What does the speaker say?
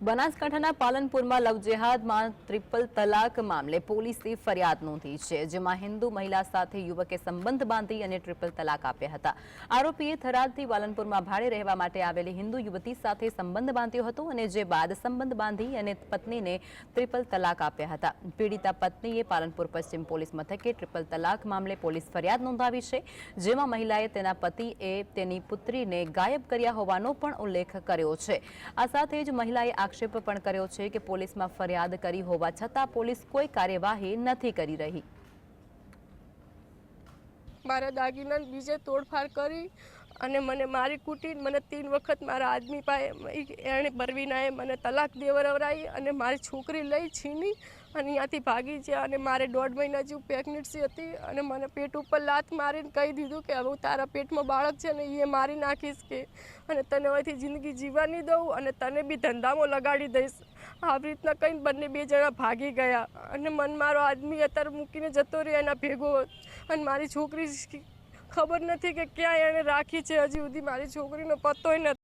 બનાસકાંઠાના પાલનપુરમાં લવ જેહાદમાં ટ્રિપલ તલાક મામલે પોલીસે ફરિયાદ નોંધી છે, જેમાં હિન્દુ મહિલા સાથે યુવકે સંબંધ બાંધી અને ટ્રિપલ તલાક આપ્યા હતા। આરોપીએ થરાદથી પાલનપુરમાં ભાડે રહેવા માટે આવેલી હિન્દુ યુવતી સાથે સંબંધ બાંધ્યો હતો અને જે બાદ સંબંધ બાંધી અને પત્નીને ટ્રિપલ તલાક આપ્યા હતા। પીડિતા પત્નીએ પાલનપુર પશ્ચિમ પોલીસ મથકે ટ્રિપલ તલાક મામલે પોલીસ ફરિયાદ નોંધાવી છે, જેમાં મહિલાએ તેના પતિએ તેની પુત્રીને ગાયબ કર્યા હોવાનો પણ ઉલ્લેખ કર્યો છે। આ સાથે જ મહિલાએ આક્ષેપ પણ કર્યો છે કે પોલીસમાં ફરિયાદ કરી હોવા છતાં પોલીસ કોઈ કાર્યવાહી નથી કરી રહી। મારા દાગીના બીજે તોડફાડ કરી અને મને મારી કૂટી મને 3 વખત મારા આદમી પાસે એણે પરવીનાએ મને તલાક દેવરાવી અને મારી છોકરી લઈ છીની અને ત્યાંથી ભાગી ગયા અને મારે 1.5 મહિના જેવું પ્રેગ્નન્સી હતી અને મને પેટ ઉપર લાત મારીને કહી દીધું કે હવે તારા પેટમાં બાળક છે ને એ મારી નાખીશ કે અને તને હવેથી જિંદગી જીવવા નહીં દઉં અને તને બી ધંધામાં લગાડી દઈશ। આવી રીતના કહીને બંને 2 જણા ભાગી ગયા અને મને મારો આદમી અત્યારે મૂકીને જતો રહ્યો એના ભેગો અને મારી છોકરી ખબર નથી કે ક્યાં એણે રાખી છે, હજી સુધી મારી છોકરીનો પત્તોય નથી।